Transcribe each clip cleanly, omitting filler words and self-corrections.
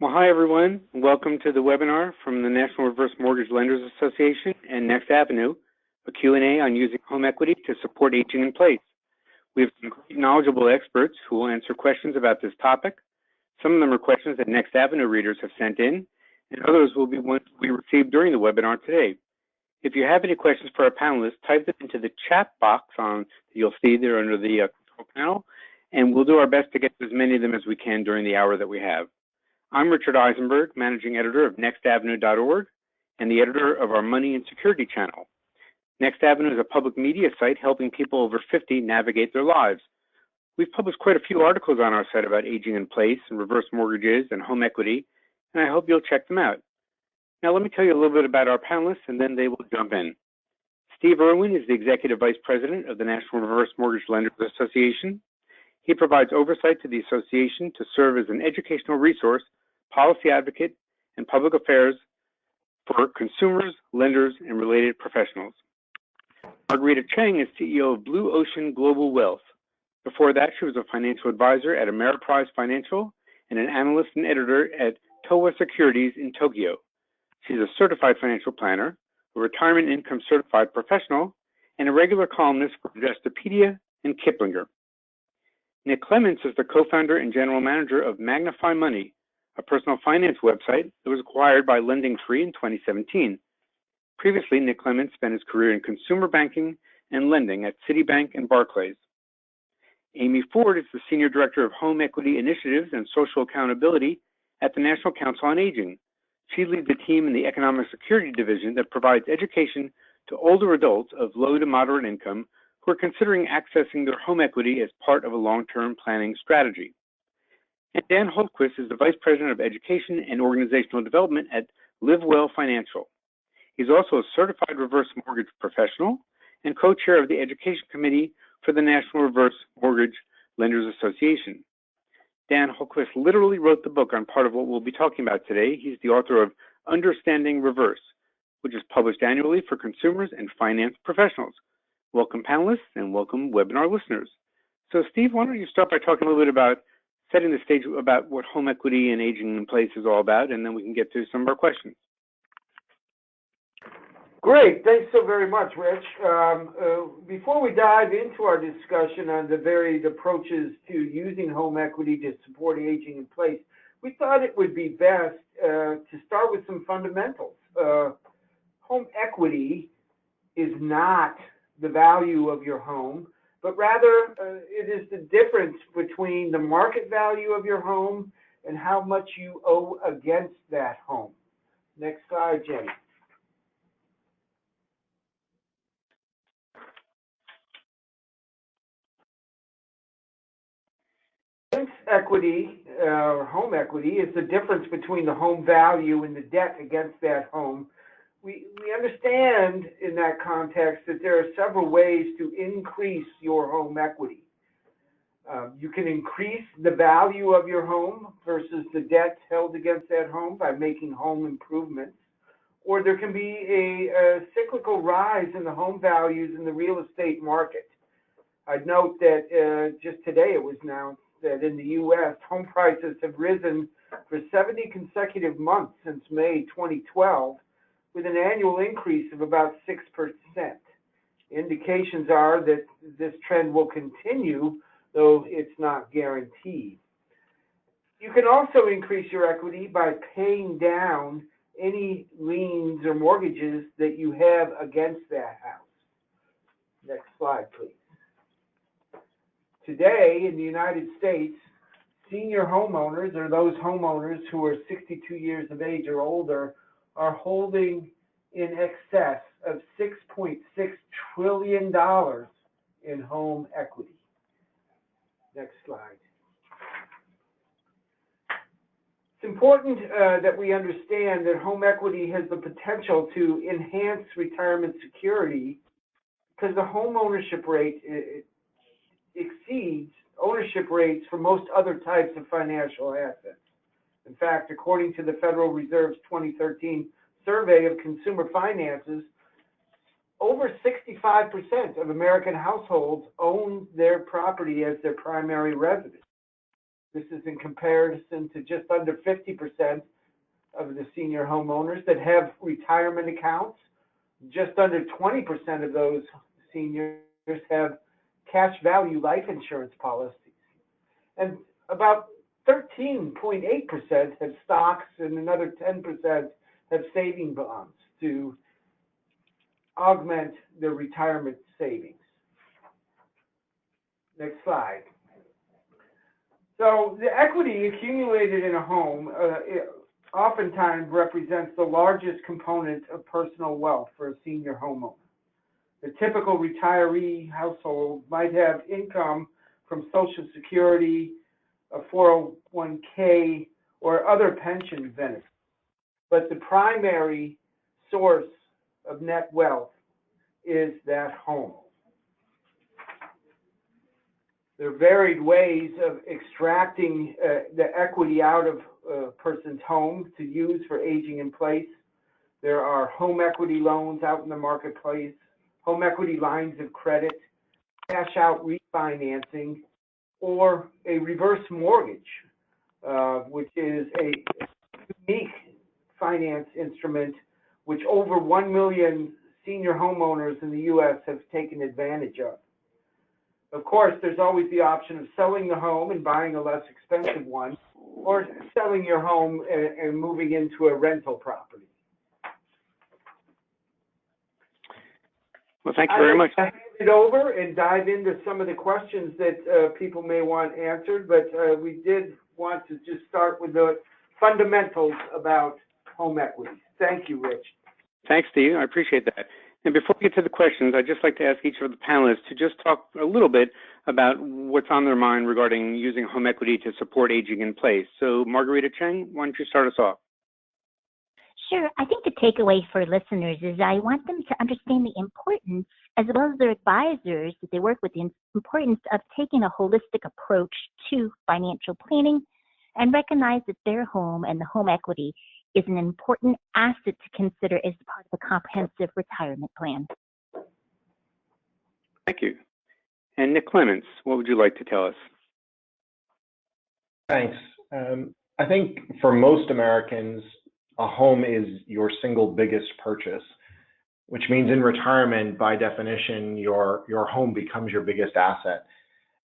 Well, hi everyone. Welcome to the webinar from the National Reverse Mortgage Lenders Association and Next Avenue, a Q&A on using home equity to support aging in place. We have some great knowledgeable experts who will answer questions about this topic. Some of them are questions that Next Avenue readers have sent in, and others will be ones we received during the webinar today. If you have any questions for our panelists, type them into the chat box you'll see there under the control panel, and we'll do our best to get to as many of them as we can during the hour that we have. I'm Richard Eisenberg, Managing Editor of NextAvenue.org and the editor of our Money and Security channel. Next Avenue is a public media site helping people over 50 navigate their lives. We've published quite a few articles on our site about aging in place and reverse mortgages and home equity, and I hope you'll check them out. Now let me tell you a little bit about our panelists, and then they will jump in. Steve Irwin is the Executive Vice President of the National Reverse Mortgage Lenders Association. He provides oversight to the association to serve as an educational resource, policy advocate, and public affairs for consumers, lenders, and related professionals. Margarita Cheng is CEO of Blue Ocean Global Wealth. Before that, she was a financial advisor at Ameriprise Financial and an analyst and editor at Towa Securities in Tokyo. She's a certified financial planner, a retirement income certified professional, and a regular columnist for Investopedia and Kiplinger. Nick Clements is the co-founder and general manager of Magnify Money, a personal finance website that was acquired by LendingTree in 2017. Previously, Nick Clements spent his career in consumer banking and lending at Citibank and Barclays. Amy Ford is the Senior Director of Home Equity Initiatives and Social Accountability at the National Council on Aging. She leads the team in the Economic Security Division that provides education to older adults of low to moderate income who are considering accessing their home equity as part of a long-term planning strategy. And Dan Hultquist is the Vice President of Education and Organizational Development at LiveWell Financial. He's also a certified reverse mortgage professional and co-chair of the Education Committee for the National Reverse Mortgage Lenders Association. Dan Hultquist literally wrote the book on part of what we'll be talking about today. He's the author of Understanding Reverse, which is published annually for consumers and finance professionals. Welcome panelists and welcome webinar listeners. So Steve, why don't you start by talking a little bit about setting the stage about what home equity and aging in place is all about, and then we can get to some of our questions. Great, thanks so very much, Rich. Before we dive into our discussion on the varied approaches to using home equity to support aging in place, we thought it would be best to start with some fundamentals. Home equity is not the value of your home, but rather it is the difference between the market value of your home and how much you owe against that home. Next slide, Jenny. Equity, or home equity, is the difference between the home value and the debt against that home. We understand in that context that there are several ways to increase your home equity. You can increase the value of your home versus the debt held against that home by making home improvements, or there can be a cyclical rise in the home values in the real estate market. I'd note that just today it was announced that in the U.S., home prices have risen for 70 consecutive months since May 2012, with an annual increase of about 6%. Indications are that this trend will continue, though it's not guaranteed. You can also increase your equity by paying down any liens or mortgages that you have against that house. Next slide, please. Today in the United States, senior homeowners, or those homeowners who are 62 years of age or older, are holding in excess of $6.6 trillion in home equity. Next slide. It's important that we understand that home equity has the potential to enhance retirement security because the home ownership rate exceeds ownership rates for most other types of financial assets. In fact, according to the Federal Reserve's 2013 survey of consumer finances, over 65% of American households own their property as their primary residence. This is in comparison to just under 50% of the senior homeowners that have retirement accounts. Just under 20% of those seniors have cash value life insurance policies. And about 13.8% have stocks, and another 10% have saving bonds to augment their retirement savings. Next slide. So the equity accumulated in a home oftentimes represents the largest component of personal wealth for a senior homeowner. The typical retiree household might have income from Social Security, a 401k, or other pension benefits. But the primary source of net wealth is that home. There are varied ways of extracting the equity out of a person's home to use for aging in place. There are home equity loans out in the marketplace, home equity lines of credit, cash out refinancing, or a reverse mortgage, which is a unique finance instrument which over 1 million senior homeowners in the U.S. have taken advantage of. Of course, there's always the option of selling the home and buying a less expensive one, or selling your home and moving into a rental property. Well, thank you very much. I'll hand it over and dive into some of the questions that people may want answered, but we did want to just start with the fundamentals about home equity. Thank you, Rich. Thanks, Steve. I appreciate that. And before we get to the questions, I'd just like to ask each of the panelists to just talk a little bit about what's on their mind regarding using home equity to support aging in place. So, Margarita Cheng, why don't you start us off? Sure. I think the takeaway for listeners is I want them to understand the importance, as well as their advisors that they work with, the importance of taking a holistic approach to financial planning and recognize that their home and the home equity is an important asset to consider as part of a comprehensive retirement plan. Thank you. And Nick Clements, what would you like to tell us? Thanks. I think for most Americans, a home is your single biggest purchase, which means in retirement, by definition, your home becomes your biggest asset.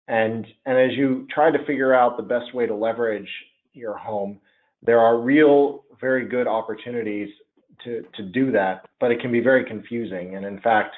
And as you try to figure out the best way to leverage your home, there are real, very good opportunities to do that, but it can be very confusing. And in fact,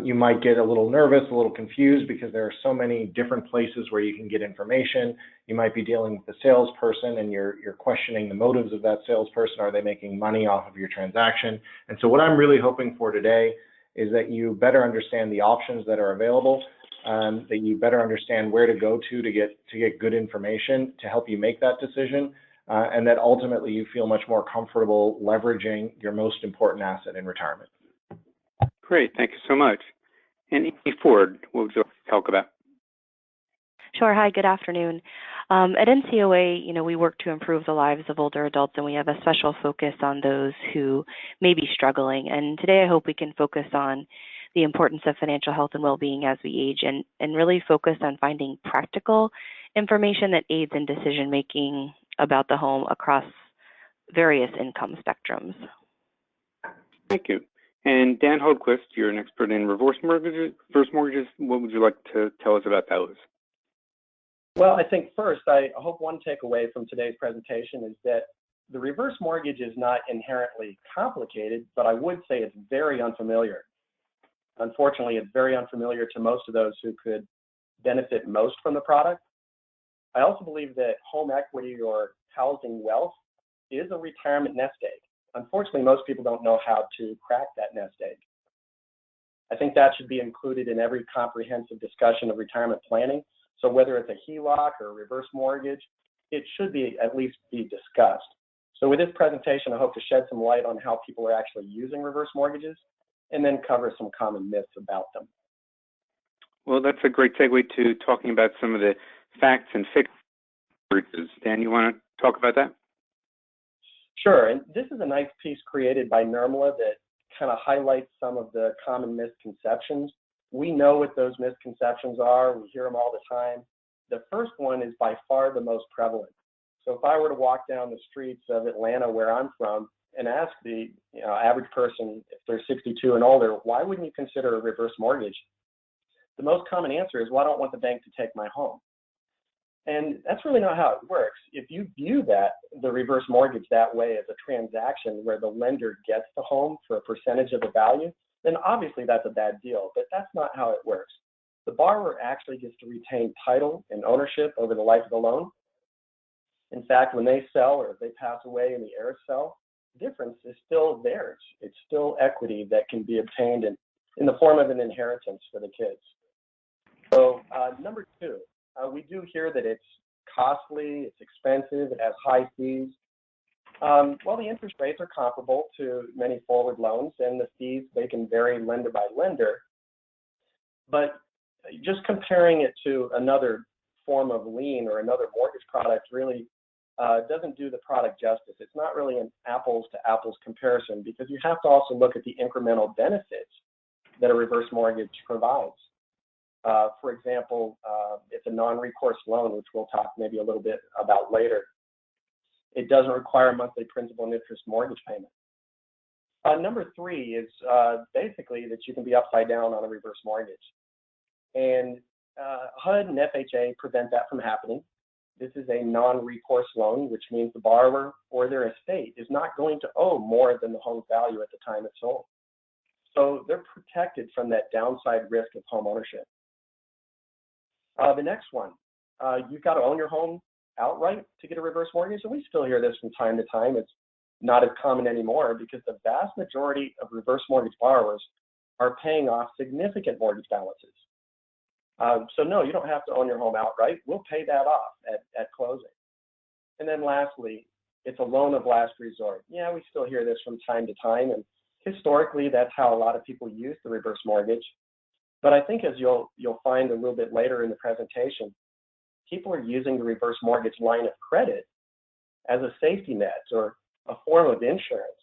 you might get a little nervous, a little confused, because there are so many different places where you can get information. You might be dealing with a salesperson and you're questioning the motives of that salesperson. Are they making money off of your transaction? And so what I'm really hoping for today is that you better understand the options that are available, that you better understand where to go to get good information to help you make that decision, and that ultimately you feel much more comfortable leveraging your most important asset in retirement. Great, thank you so much. And Amy Ford, what would you like to talk about? Sure. Hi, good afternoon. At NCOA, we work to improve the lives of older adults, and we have a special focus on those who may be struggling. And today I hope we can focus on the importance of financial health and well-being as we age, and really focus on finding practical information that aids in decision-making about the home across various income spectrums. Thank you. And Dan Hultquist, you're an expert in reverse mortgages. What would you like to tell us about those? Well, I think first, I hope one takeaway from today's presentation is that the reverse mortgage is not inherently complicated, but I would say it's very unfamiliar. Unfortunately, it's very unfamiliar to most of those who could benefit most from the product. I also believe that home equity or housing wealth is a retirement nest egg. Unfortunately, most people don't know how to crack that nest egg. I think that should be included in every comprehensive discussion of retirement planning. So whether it's a HELOC or a reverse mortgage, it should be at least be discussed. So with this presentation, I hope to shed some light on how people are actually using reverse mortgages, and then cover some common myths about them. Well, that's a great segue to talking about some of the facts and figures. Dan, you want to talk about that? Sure, and this is a nice piece created by NRMLA that kind of highlights some of the common misconceptions. We know what those misconceptions are. We hear them all the time. The first one is by far the most prevalent. So if I were to walk down the streets of Atlanta, where I'm from, and ask the average person, if they're 62 and older, why wouldn't you consider a reverse mortgage? The most common answer is, well, I don't want the bank to take my home. And that's really not how it works. If you view the reverse mortgage that way as a transaction where the lender gets the home for a percentage of the value, then obviously that's a bad deal, but that's not how it works. The borrower actually gets to retain title and ownership over the life of the loan. In fact, when they sell or if they pass away and the heirs sell, the difference is still theirs. It's still equity that can be obtained in the form of an inheritance for the kids. So number two, we do hear that it's costly, it's expensive, it has high fees. Well, the interest rates are comparable to many forward loans, and the fees, they can vary lender by lender. But just comparing it to another form of lien or another mortgage product really doesn't do the product justice. It's not really an apples to apples comparison, because you have to also look at the incremental benefits that a reverse mortgage provides. For example, it's a non-recourse loan, which we'll talk maybe a little bit about later. It doesn't require monthly principal and interest mortgage payment. Number three is basically that you can be upside down on a reverse mortgage. And HUD and FHA prevent that from happening. This is a non-recourse loan, which means the borrower or their estate is not going to owe more than the home's value at the time it's sold. So they're protected from that downside risk of home ownership. The next one, you've got to own your home outright to get a reverse mortgage. And we still hear this from time to time. It's not as common anymore because the vast majority of reverse mortgage borrowers are paying off significant mortgage balances. So no, you don't have to own your home outright. We'll pay that off at closing. And then lastly, it's a loan of last resort. Yeah, we still hear this from time to time. And historically, that's how a lot of people use the reverse mortgage. But I think as you'll find a little bit later in the presentation, people are using the reverse mortgage line of credit as a safety net or a form of insurance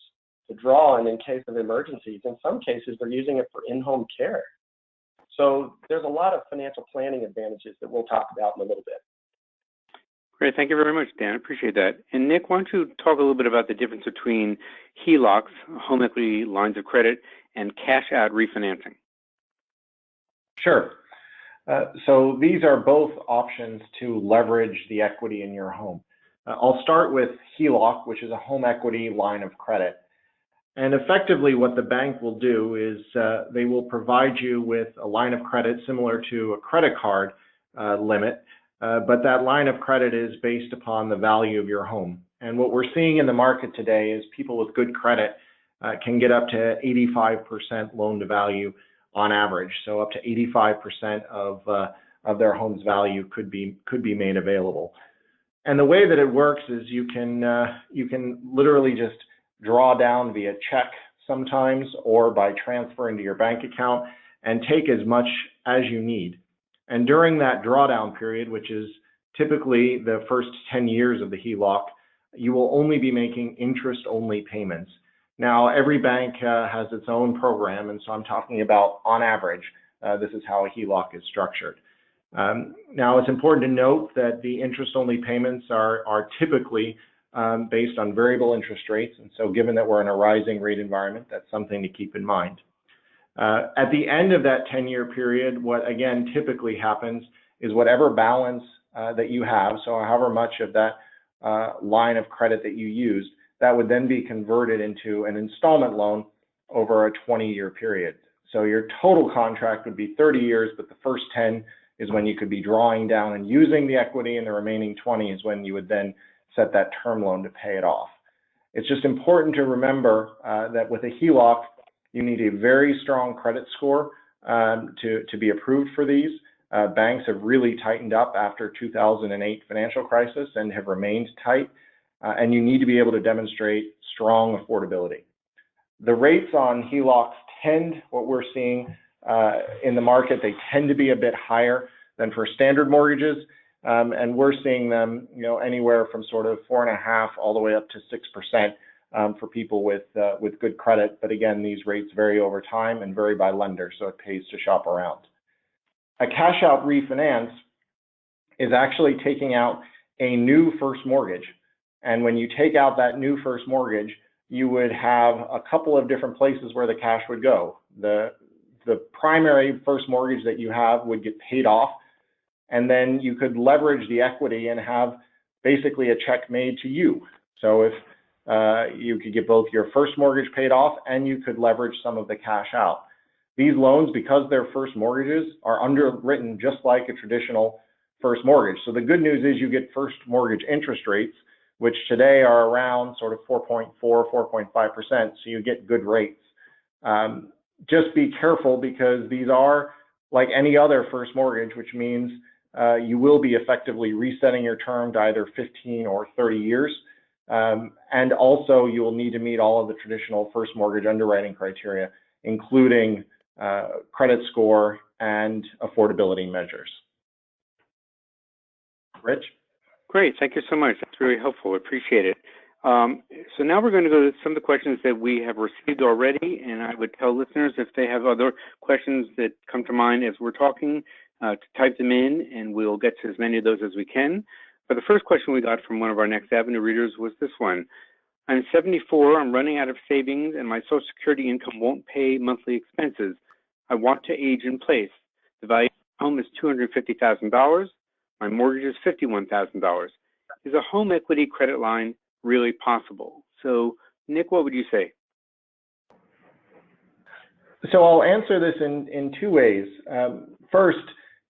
to draw on in case of emergencies. In some cases, they're using it for in-home care. So there's a lot of financial planning advantages that we'll talk about in a little bit. Great. Thank you very much, Dan. I appreciate that. And Nick, why don't you talk a little bit about the difference between HELOCs, home equity lines of credit, and cash-out refinancing? Sure. So these are both options to leverage the equity in your home. I'll start with HELOC, which is a home equity line of credit. And effectively what the bank will do is they will provide you with a line of credit similar to a credit card limit, but that line of credit is based upon the value of your home. And what we're seeing in the market today is people with good credit can get up to 85% loan to value on average. So up to 85% of their home's value could be made available. And the way that it works is you can literally just draw down via check sometimes or by transfer into your bank account and take as much as you need. And during that drawdown period, which is typically the first 10 years of the HELOC, you will only be making interest-only payments. Now, every bank has its own program, and so I'm talking about on average, this is how a HELOC is structured. Now, it's important to note that the interest-only payments are typically based on variable interest rates, and so given that we're in a rising rate environment, that's something to keep in mind. At the end of that 10-year period, what again typically happens is whatever balance that you have, so however much of that line of credit that you used, that would then be converted into an installment loan over a 20-year period. So your total contract would be 30 years, but the first 10 is when you could be drawing down and using the equity, and the remaining 20 is when you would then set that term loan to pay it off. It's just important to remember that with a HELOC, you need a very strong credit score to be approved for these. Banks have really tightened up after 2008 financial crisis and have remained tight, and you need to be able to demonstrate strong affordability. The rates on HELOCs what we're seeing in the market, they tend to be a bit higher than for standard mortgages. And we're seeing them, anywhere from sort of 4.5% all the way up to 6% for people with good credit. But again, these rates vary over time and vary by lender, so it pays to shop around. A cash-out refinance is actually taking out a new first mortgage. And when you take out that new first mortgage, you would have a couple of different places where the cash would go. The primary first mortgage that you have would get paid off, and then you could leverage the equity and have basically a check made to you. So if you could get both your first mortgage paid off and you could leverage some of the cash out. These loans, because they're first mortgages, are underwritten just like a traditional first mortgage. So the good news is you get first mortgage interest rates, which today are around sort of 4.4, 4.5%. So you get good rates. Just be careful because these are like any other first mortgage, which means you will be effectively resetting your term to either 15 or 30 years. And also you will need to meet all of the traditional first mortgage underwriting criteria, including credit score and affordability measures. Rich? Great, thank you so much. That's really helpful, appreciate it. So now we're going to go to some of the questions that we have received already, and I would tell listeners if they have other questions that come to mind as we're talking, to type them in, and we'll get to as many of those as we can. But the first question we got from one of our Next Avenue readers was this one. I'm 74, I'm running out of savings, and my Social Security income won't pay monthly expenses. I want to age in place. The value of the home is $250,000. My mortgage is $51,000. Is a home equity credit line really possible? So, Nick, what would you say? So I'll answer this in two ways. First,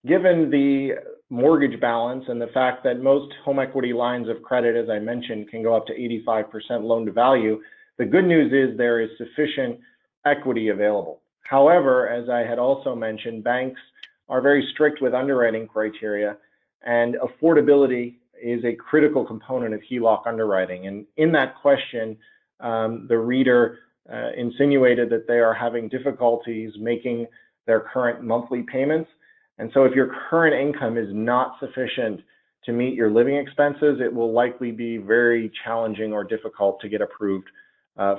given the mortgage balance and the fact that most home equity lines of credit, as I mentioned, can go up to 85% loan to value, the good news is there is sufficient equity available. However, as I had also mentioned, banks are very strict with underwriting criteria, and affordability is a critical component of HELOC underwriting. And in that question, the reader insinuated that they are having difficulties making their current monthly payments. And so if your current income is not sufficient to meet your living expenses, it will likely be very challenging or difficult to get approved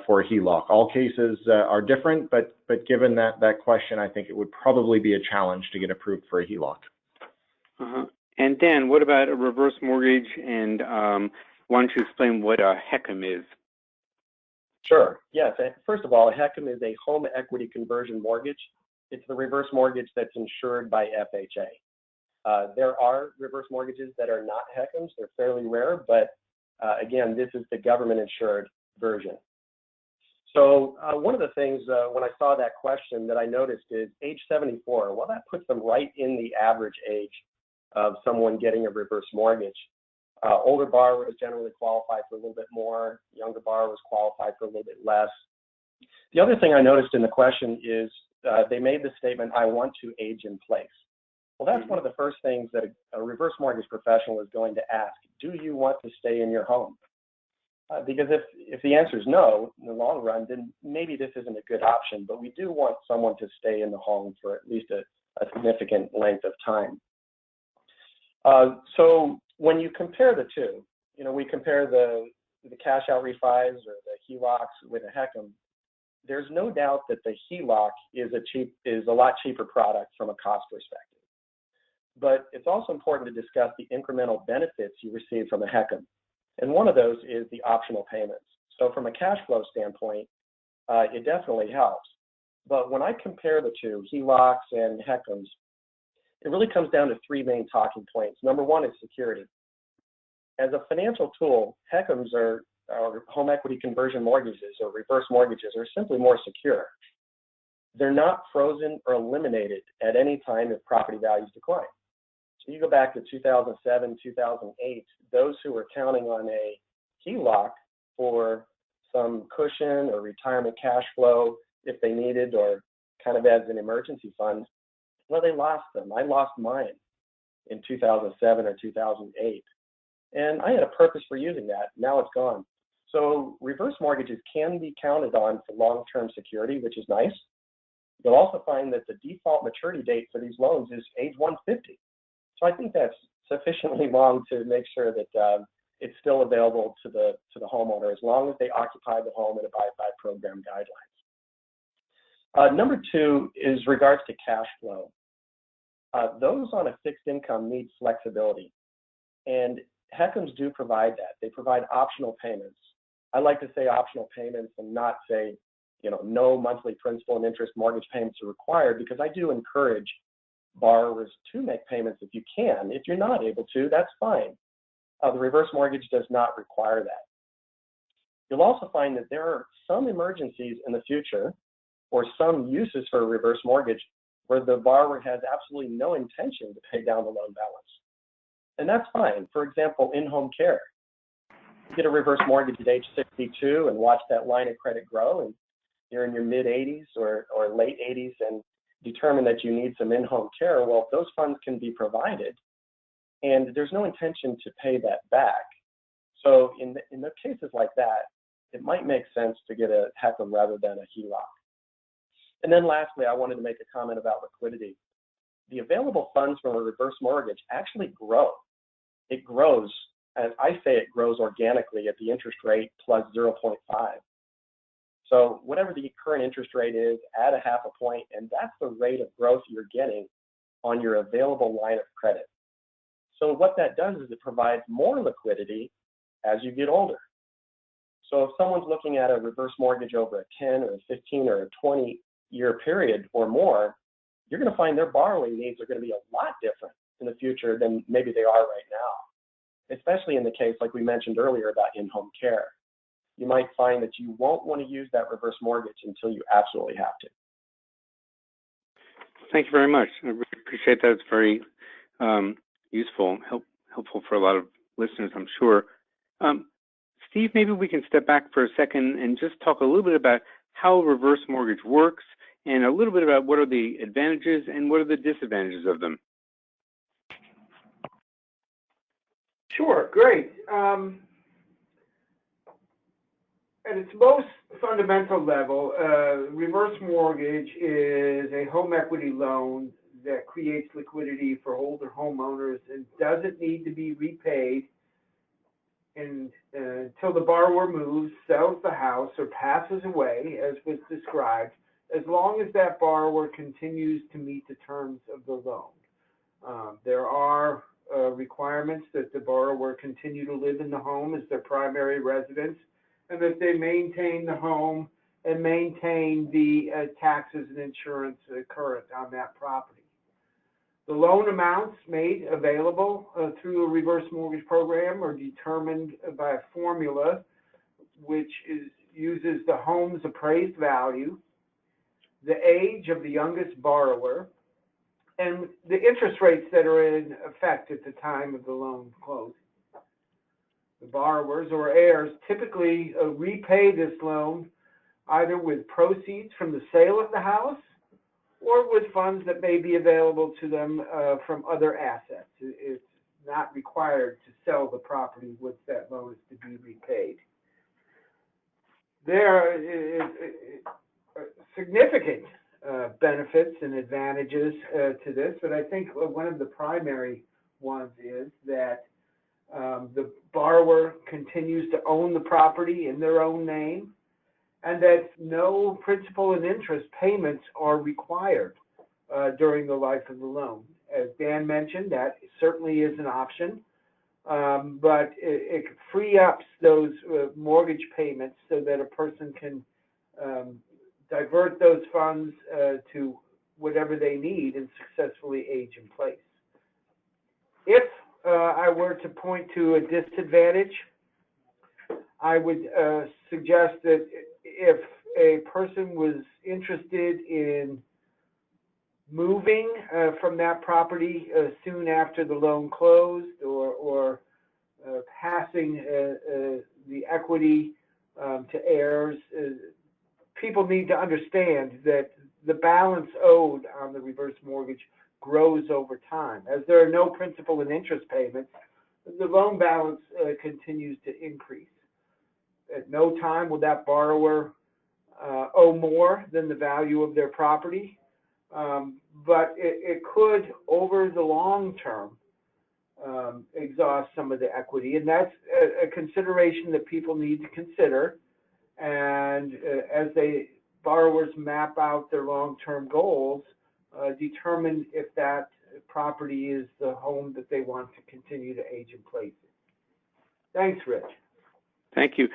for a HELOC. All cases are different, but given that question, I think it would probably be a challenge to get approved for a HELOC. And Dan, what about a reverse mortgage? And why don't you explain what a HECM is? Sure. Yes. First of all, a HECM is a home equity conversion mortgage. It's the reverse mortgage that's insured by FHA. There are reverse mortgages that are not HECMs. They're fairly rare, but again, this is the government insured version. So one of the things when I saw that question that I noticed is age 74. Well, that puts them right in the average age of someone getting a reverse mortgage. Older borrowers generally qualify for a little bit more. Younger borrowers qualify for a little bit less. The other thing I noticed in the question is they made the statement, I want to age in place. Well, that's one of the first things that a reverse mortgage professional is going to ask. Do you want to stay in your home? Because if the answer is no, in the long run, then maybe this isn't a good option, but we do want someone to stay in the home for at least a significant length of time. So when you compare the two, we compare the cash out refis or the HELOCs with a HECM, there's no doubt that the HELOC is a lot cheaper product from a cost perspective. But it's also important to discuss the incremental benefits you receive from a HECM. And one of those is the optional payments. So from a cash flow standpoint, it definitely helps. But when I compare the two, HELOCs and HECMs, it really comes down to three main talking points. Number one is security. As a financial tool, HECMs or home equity conversion mortgages or reverse mortgages are simply more secure. They're not frozen or eliminated at any time if property values decline. So you go back to 2007, 2008, those who were counting on a HELOC for some cushion or retirement cash flow if they needed or kind of as an emergency fund, well, they lost them. I lost mine in 2007 or 2008. And I had a purpose for using that. Now it's gone. So reverse mortgages can be counted on for long-term security, which is nice. You'll also find that the default maturity date for these loans is age 150. So I think that's sufficiently long to make sure that it's still available to the homeowner as long as they occupy the home and abide by program guidelines. Number two is regards to cash flow. Those on a fixed income need flexibility. And HECMs do provide that. They provide optional payments. I like to say optional payments and not say, no monthly principal and interest mortgage payments are required, because I do encourage borrowers to make payments if you can. If you're not able to, that's fine. The reverse mortgage does not require that. You'll also find that there are some emergencies in the future or some uses for a reverse mortgage where the borrower has absolutely no intention to pay down the loan balance. And that's fine. For example, in-home care. You get a reverse mortgage at age 62 and watch that line of credit grow, and you're in your mid-80s or late 80s and determine that you need some in-home care. Well, those funds can be provided, and there's no intention to pay that back. So in the cases like that, it might make sense to get a HECM rather than a HELOC. And then lastly, I wanted to make a comment about liquidity. The available funds from a reverse mortgage actually grow. It grows, as I say, it grows organically at the interest rate plus 0.5. So whatever the current interest rate is, add a half a point, and that's the rate of growth you're getting on your available line of credit. So what that does is it provides more liquidity as you get older. So if someone's looking at a reverse mortgage over a 10 or a 15 or a 20-year period or more, you're going to find their borrowing needs are going to be a lot different in the future than maybe they are right now, especially in the case, like we mentioned earlier, about in-home care. You might find that you won't want to use that reverse mortgage until you absolutely have to. Thank you very much. I really appreciate that. It's very useful, helpful for a lot of listeners, I'm sure. Steve, maybe we can step back for a second and just talk a little bit about how a reverse mortgage works and a little bit about what are the advantages and what are the disadvantages of them. Sure, great. At its most fundamental level, reverse mortgage is a home equity loan that creates liquidity for older homeowners and doesn't need to be repaid until the borrower moves, sells the house, or passes away, as was described, as long as that borrower continues to meet the terms of the loan. There are requirements that the borrower continue to live in the home as their primary residence, and that they maintain the home and maintain the taxes and insurance current on that property. The loan amounts made available through a reverse mortgage program are determined by a formula which uses the home's appraised value, the age of the youngest borrower, and the interest rates that are in effect at the time of the loan closing. The borrowers or heirs typically repay this loan either with proceeds from the sale of the house or with funds that may be available to them from other assets. It's not required to sell the property once that loan is to be repaid. There is significant benefits and advantages to this, but I think one of the primary ones is that the borrower continues to own the property in their own name, and that no principal and interest payments are required during the life of the loan. As Dan mentioned, that certainly is an option, but it free up those mortgage payments so that a person can divert those funds to whatever they need and successfully age in place. If I were to point to a disadvantage, I would suggest that if a person was interested in moving from that property soon after the loan closed, or passing the equity to heirs, people need to understand that the balance owed on the reverse mortgage grows over time. As there are no principal and interest payments, the loan balance continues to increase. At no time will that borrower owe more than the value of their property, but it could, over the long term, exhaust some of the equity, and that's a consideration that people need to consider. And as borrowers map out their long-term goals, determine if that property is the home that they want to continue to age in place in. Thanks, Rich. Thank you.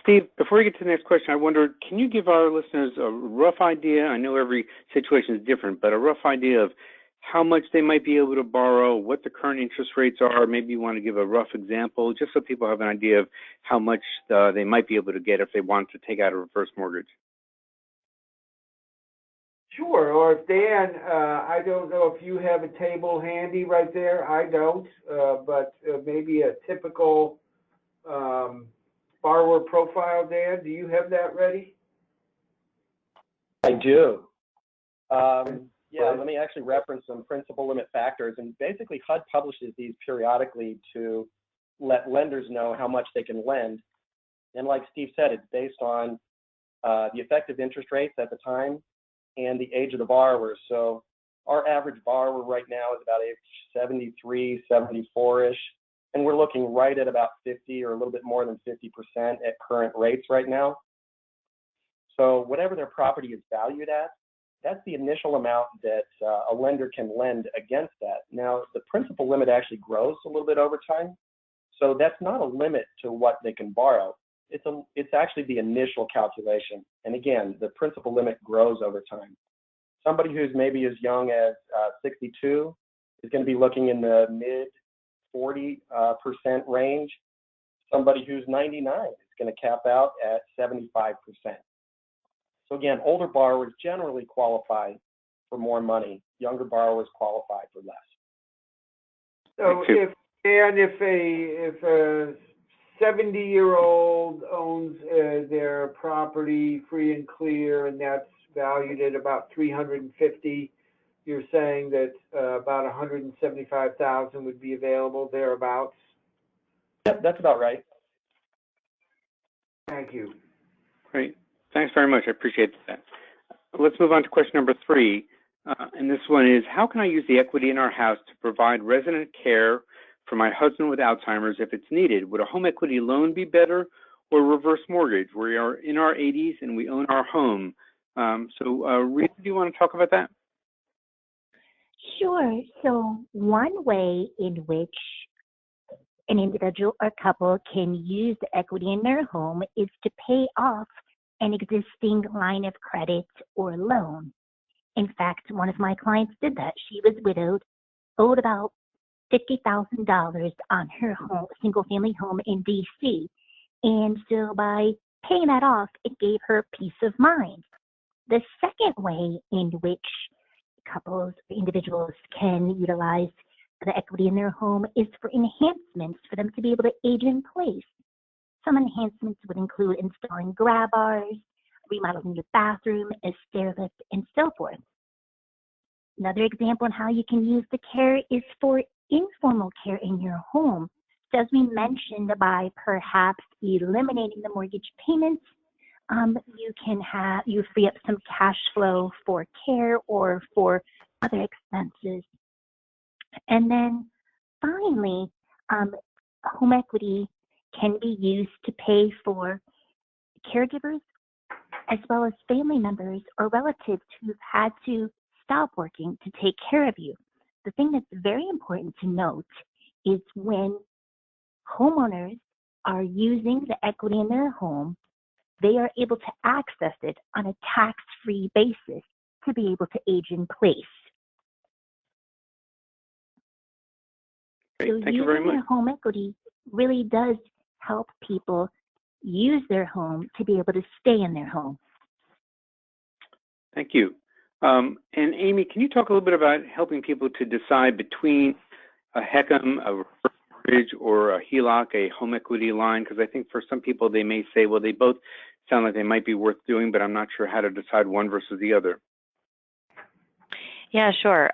Steve, before we get to the next question, I wonder, can you give our listeners a rough idea? I know every situation is different, but a rough idea of how much they might be able to borrow, what the current interest rates are. Maybe you want to give a rough example, just so people have an idea of how much they might be able to get if they want to take out a reverse mortgage. Sure, or if Dan, I don't know if you have a table handy right there. I don't, but maybe a typical borrower profile, Dan, do you have that ready? I do. Yeah, let me actually reference some principal limit factors. And basically, HUD publishes these periodically to let lenders know how much they can lend. And like Steve said, it's based on the effective interest rates at the time and the age of the borrower. So our average borrower right now is about age 73, 74-ish. And we're looking right at about 50 or a little bit more than 50% at current rates right now. So whatever their property is valued at, that's the initial amount that a lender can lend against that. Now, the principal limit actually grows a little bit over time. So that's not a limit to what they can borrow. It's actually the initial calculation. And again, the principal limit grows over time. Somebody who's maybe as young as 62 is going to be looking in the mid 40% range. Somebody who's 99 is going to cap out at 75%. So again, older borrowers generally qualify for more money. Younger borrowers qualify for less. So if a 70-year-old owns their property free and clear, and that's valued at about $350,000, you're saying that about $175,000 would be available thereabouts? Yep, that's about right. Thank you. Great. Thanks very much. I appreciate that. Let's move on to question number 3. And this one is, how can I use the equity in our house to provide resident care for my husband with Alzheimer's if it's needed? Would a home equity loan be better, or reverse mortgage? We are in our 80s and we own our home. Rita, do you want to talk about that? Sure. So one way in which an individual or couple can use the equity in their home is to pay off an existing line of credit or loan. In fact, one of my clients did that. She was widowed, owed about $50,000 on her home, single-family home in D.C. And so by paying that off, it gave her peace of mind. The second way in which couples, individuals can utilize the equity in their home is for enhancements for them to be able to age in place. Some enhancements would include installing grab bars, remodeling the bathroom, a stair lift, and so forth. Another example on how you can use the care is for informal care in your home. So as we mentioned, by perhaps eliminating the mortgage payments, you free up some cash flow for care or for other expenses. And then finally, home equity can be used to pay for caregivers as well as family members or relatives who've had to stop working to take care of you. The thing that's very important to note is when homeowners are using the equity in their home, they are able to access it on a tax-free basis to be able to age in place. Great. Thank you very much. Using their home equity really does help people use their home to be able to stay in their home. Thank you. And Amy, can you talk a little bit about helping people to decide between a HECM, a reverse mortgage, or a HELOC, a home equity line? Because I think for some people they may say, well, they both sound like they might be worth doing, but I'm not sure how to decide one versus the other. Yeah, sure.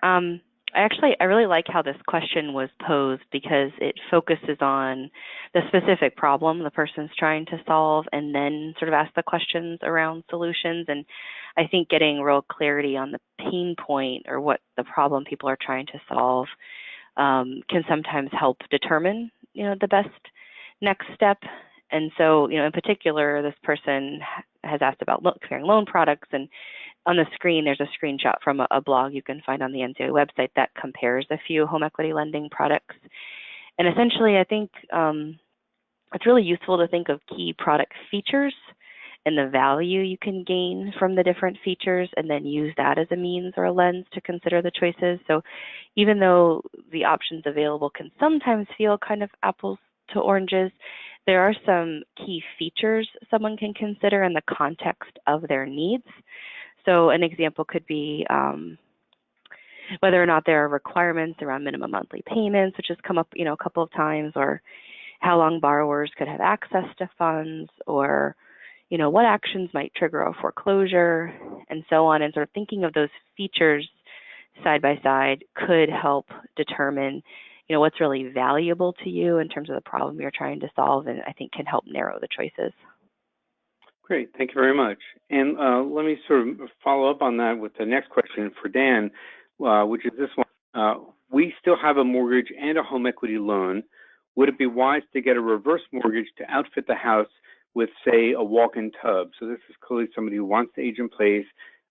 I really like how this question was posed because it focuses on the specific problem the person's trying to solve and then sort of ask the questions around solutions. And I think getting real clarity on the pain point or what the problem people are trying to solve can sometimes help determine, the best next step. And so, in particular, this person has asked about comparing loan products, and on the screen, there's a screenshot from a blog you can find on the NCOA website that compares a few home equity lending products. And essentially, I think it's really useful to think of key product features and the value you can gain from the different features, and then use that as a means or a lens to consider the choices. So even though the options available can sometimes feel kind of apples to oranges, there are some key features someone can consider in the context of their needs. So an example could be whether or not there are requirements around minimum monthly payments, which has come up, a couple of times, or how long borrowers could have access to funds, or, what actions might trigger a foreclosure, and so on. And sort of thinking of those features side by side could help determine, what's really valuable to you in terms of the problem you're trying to solve, and I think can help narrow the choices. Great, thank you very much. And let me sort of follow up on that with the next question for Dan, which is this one. We still have a mortgage and a home equity loan. Would it be wise to get a reverse mortgage to outfit the house with, say, a walk-in tub? So this is clearly somebody who wants to age in place.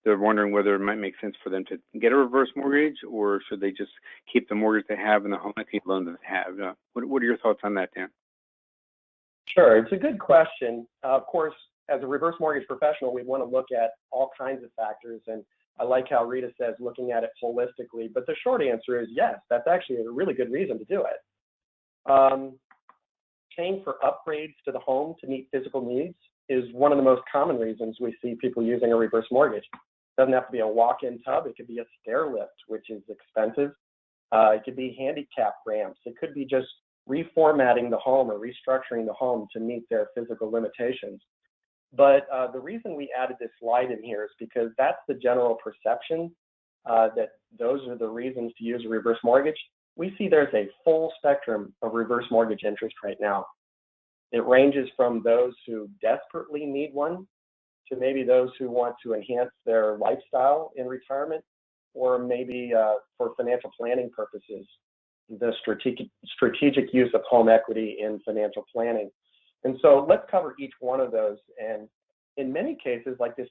They're wondering whether it might make sense for them to get a reverse mortgage, or should they just keep the mortgage they have and the home equity loan that they have? What are your thoughts on that, Dan? Sure, it's a good question. Of course, as a reverse mortgage professional, we want to look at all kinds of factors, and I like how Rita says looking at it holistically, but the short answer is yes, that's actually a really good reason to do it. Paying for upgrades to the home to meet physical needs is one of the most common reasons we see people using a reverse mortgage. It doesn't have to be a walk-in tub, it could be a stair lift, which is expensive. It could be handicap ramps, it could be just reformatting the home or restructuring the home to meet their physical limitations. But the reason we added this slide in here is because that's the general perception that those are the reasons to use a reverse mortgage. We see there's a full spectrum of reverse mortgage interest right now. It ranges from those who desperately need one to maybe those who want to enhance their lifestyle in retirement, or maybe for financial planning purposes, the strategic use of home equity in financial planning. And so let's cover each one of those. And in many cases, like this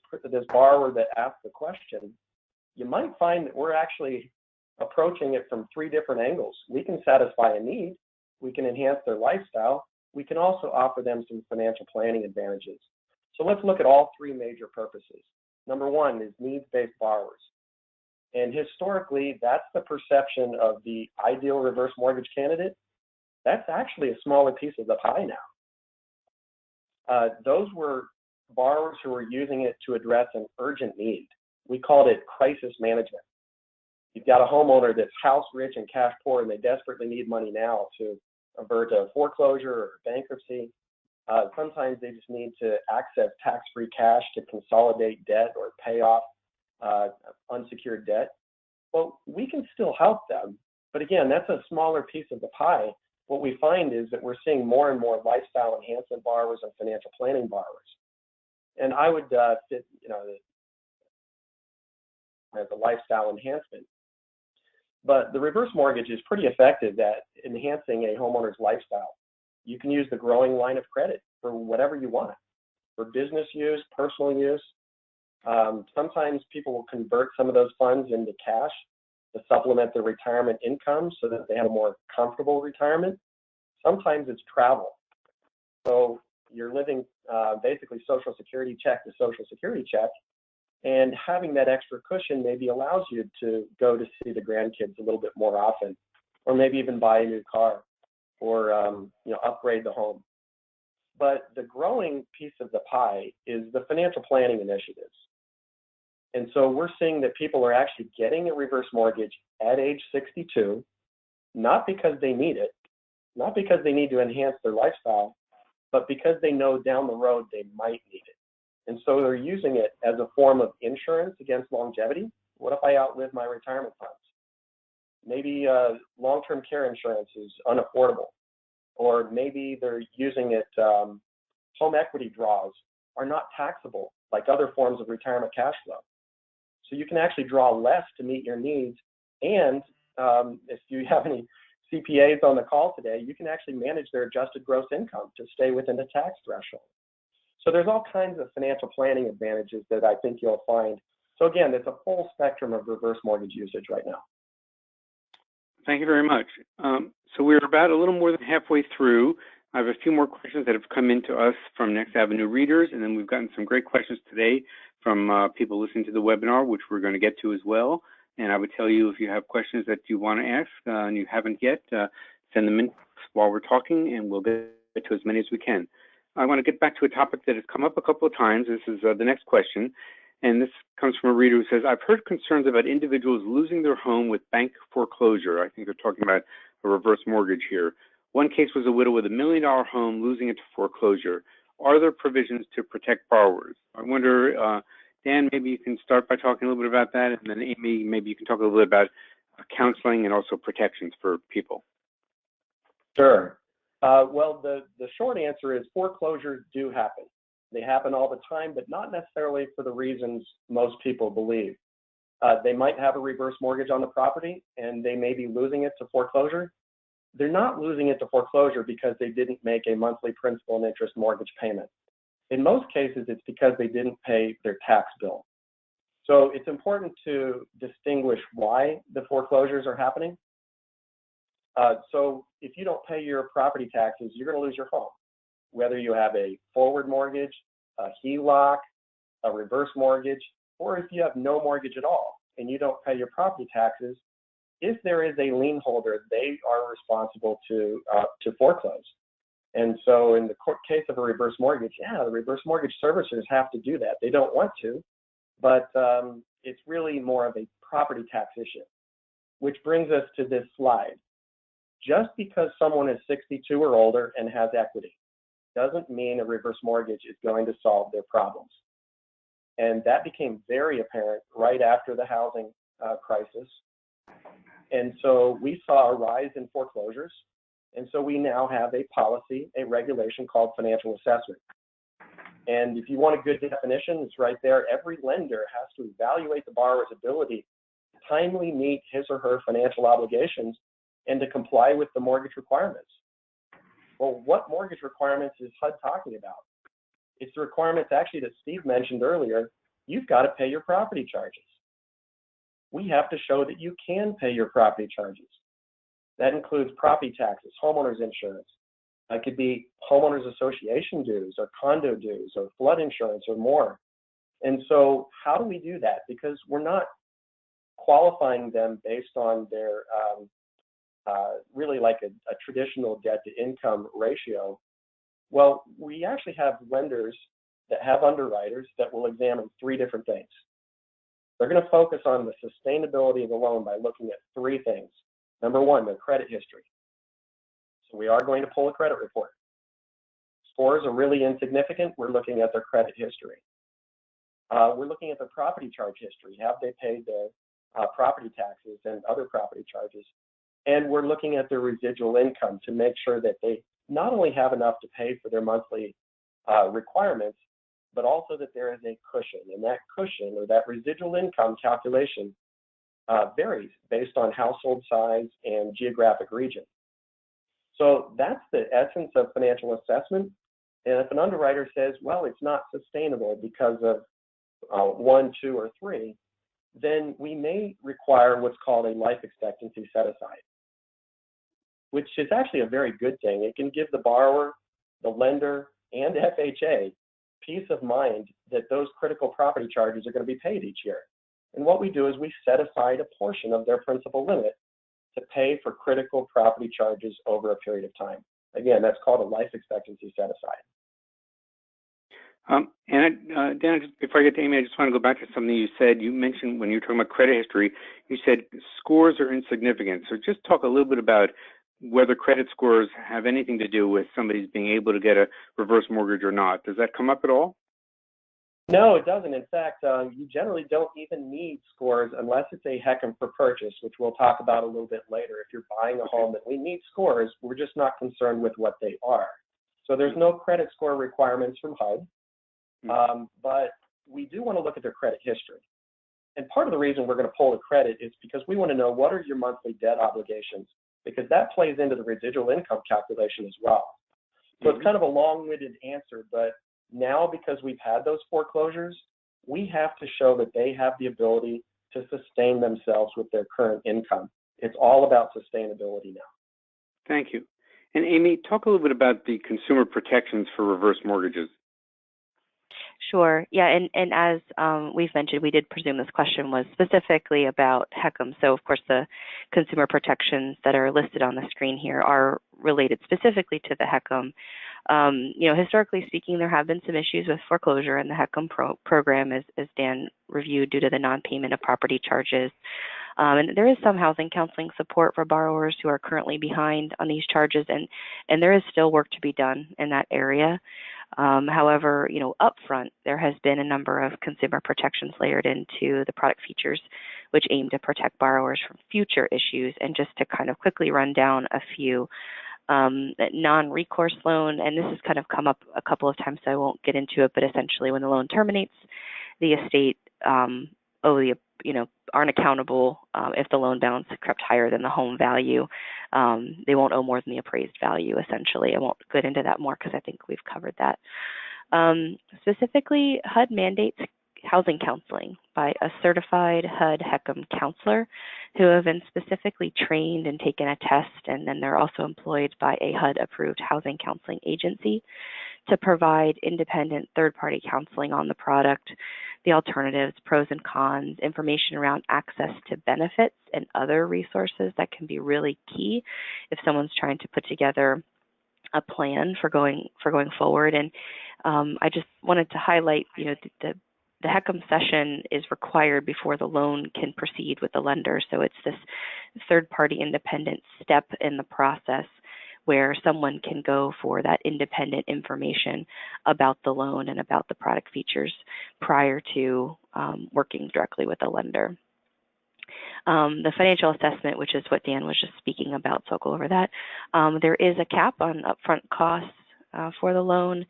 borrower that asked the question, you might find that we're actually approaching it from three different angles. We can satisfy a need, we can enhance their lifestyle, we can also offer them some financial planning advantages. So let's look at all three major purposes. Number one is needs-based borrowers. And historically, that's the perception of the ideal reverse mortgage candidate. That's actually a smaller piece of the pie now. Those were borrowers who were using it to address an urgent need. We called it crisis management. You've got a homeowner that's house rich and cash poor, and they desperately need money now to avert a foreclosure or bankruptcy. Sometimes they just need to access tax-free cash to consolidate debt or pay off unsecured debt. Well, we can still help them, but again, that's a smaller piece of the pie. What we find is that we're seeing more and more lifestyle enhancement borrowers and financial planning borrowers. And I would fit, as a lifestyle enhancement. But the reverse mortgage is pretty effective at enhancing a homeowner's lifestyle. You can use the growing line of credit for whatever you want, for business use, personal use. Sometimes people will convert some of those funds into cash to supplement their retirement income so that they have a more comfortable retirement. Sometimes it's travel. So you're living basically Social Security check to Social Security check, and having that extra cushion maybe allows you to go to see the grandkids a little bit more often, or maybe even buy a new car, or upgrade the home. But the growing piece of the pie is the financial planning initiatives. And so we're seeing that people are actually getting a reverse mortgage at age 62, not because they need it, not because they need to enhance their lifestyle, but because they know down the road they might need it. And so they're using it as a form of insurance against longevity. What if I outlive my retirement funds? Maybe long-term care insurance is unaffordable, or maybe they're using it, home equity draws are not taxable like other forms of retirement cash flow. So you can actually draw less to meet your needs. And if you have any CPAs on the call today, you can actually manage their adjusted gross income to stay within the tax threshold. So there's all kinds of financial planning advantages that I think you'll find So again, it's a full spectrum of reverse mortgage usage right now. Thank you very much. So we're about a little more than halfway through. I have a few more questions that have come in to us from Next Avenue readers, and then we've gotten some great questions today from people listening to the webinar, which we're going to get to as well. And I would tell you, if you have questions that you want to ask and you haven't yet, send them in while we're talking, and we'll get to as many as we can. I want to get back to a topic that has come up a couple of times. This is the next question, and this comes from a reader who says, I've heard concerns about individuals losing their home with bank foreclosure. I think they're talking about a reverse mortgage here. One case was a widow with $1 million home losing it to foreclosure. Are there provisions to protect borrowers? I wonder, Dan, maybe you can start by talking a little bit about that, and then Amy, maybe you can talk a little bit about counseling and also protections for people. Sure. Well, the short answer is foreclosures do happen. They happen all the time, but not necessarily for the reasons most people believe. They might have a reverse mortgage on the property, and they may be losing it to foreclosure. They're not losing it to foreclosure because they didn't make a monthly principal and interest mortgage payment. In most cases, it's because they didn't pay their tax bill. So it's important to distinguish why the foreclosures are happening. So if you don't pay your property taxes, you're going to lose your home. Whether you have a forward mortgage, a HELOC, a reverse mortgage, or if you have no mortgage at all and you don't pay your property taxes, if there is a lien holder, they are responsible to foreclose. And so in the case of a reverse mortgage, yeah, the reverse mortgage servicers have to do that. They don't want to, but it's really more of a property tax issue, which brings us to this slide. Just because someone is 62 or older and has equity doesn't mean a reverse mortgage is going to solve their problems. And that became very apparent right after the housing crisis. And so we saw a rise in foreclosures. And so we now have a policy, a regulation called financial assessment. And if you want a good definition, it's right there. Every lender has to evaluate the borrower's ability to timely meet his or her financial obligations and to comply with the mortgage requirements. Well, what mortgage requirements is HUD talking about? It's the requirements actually that Steve mentioned earlier. You've got to pay your property charges. We have to show that you can pay your property charges. That includes property taxes, homeowners insurance. It could be homeowners association dues or condo dues or flood insurance or more. And so how do we do that? Because we're not qualifying them based on their really like a traditional debt to income ratio. Well, we actually have lenders that have underwriters that will examine three different things. They're going to focus on the sustainability of the loan by looking at three things. Number one, their credit history. So we are going to pull a credit report. Scores are really insignificant. We're looking at their credit history. We're looking at their property charge history. Have they paid their property taxes and other property charges? And we're looking at their residual income to make sure that they not only have enough to pay for their monthly requirements, but also that there is a cushion. And that cushion or that residual income calculation varies based on household size and geographic region. So that's the essence of financial assessment. And if an underwriter says, well, it's not sustainable because of 1, 2, or 3, then we may require what's called a life expectancy set aside, which is actually a very good thing. It can give the borrower, the lender, and FHA peace of mind that those critical property charges are going to be paid each year. And what we do is we set aside a portion of their principal limit to pay for critical property charges over a period of time. Again, that's called a life expectancy set aside. And Dan, just before I get to Amy, I just want to go back to something you said. You mentioned when you were talking about credit history, you said scores are insignificant. So just talk a little bit about whether credit scores have anything to do with somebody's being able to get a reverse mortgage or not. Does that come up at all? No, it doesn't. In fact, you generally don't even need scores unless it's a HECM for purchase, which we'll talk about a little bit later. If you're buying a home that we need scores, we're just not concerned with what they are. So there's no credit score requirements from HUD, but we do want to look at their credit history. And part of the reason we're going to pull the credit is because we want to know what are your monthly debt obligations, because that plays into the residual income calculation as well. So it's kind of a long-winded answer, but now because we've had those foreclosures, we have to show that they have the ability to sustain themselves with their current income. It's all about sustainability now. Thank you. And Amy, talk a little bit about the consumer protections for reverse mortgages. Sure. Yeah, and as we've mentioned, we did presume this question was specifically about HECM. So, of course, the consumer protections that are listed on the screen here are related specifically to the HECM. Historically speaking, there have been some issues with foreclosure in the HECM program, as Dan reviewed, due to the non-payment of property charges. And there is some housing counseling support for borrowers who are currently behind on these charges, and there is still work to be done in that area. However, upfront, there has been a number of consumer protections layered into the product features, which aim to protect borrowers from future issues. And just to kind of quickly run down a few, non-recourse loan, and this has kind of come up a couple of times, so I won't get into it, but essentially when the loan terminates, the estate aren't accountable if the loan balance crept higher than the home value. They won't owe more than the appraised value, essentially. I won't get into that more because I think we've covered that. Specifically, HUD mandates housing counseling by a certified HUD HECM counselor who have been specifically trained and taken a test, and then they're also employed by a HUD-approved housing counseling agency to provide independent third-party counseling on the product, the alternatives, pros and cons, information around access to benefits, and other resources that can be really key if someone's trying to put together a plan for going forward. And I just wanted to highlight, the HECM session is required before the loan can proceed with the lender. So it's this third-party independent step in the process where someone can go for that independent information about the loan and about the product features prior to working directly with the lender. The financial assessment, which is what Dan was just speaking about, so I'll go over that. There is a cap on upfront costs for the loan.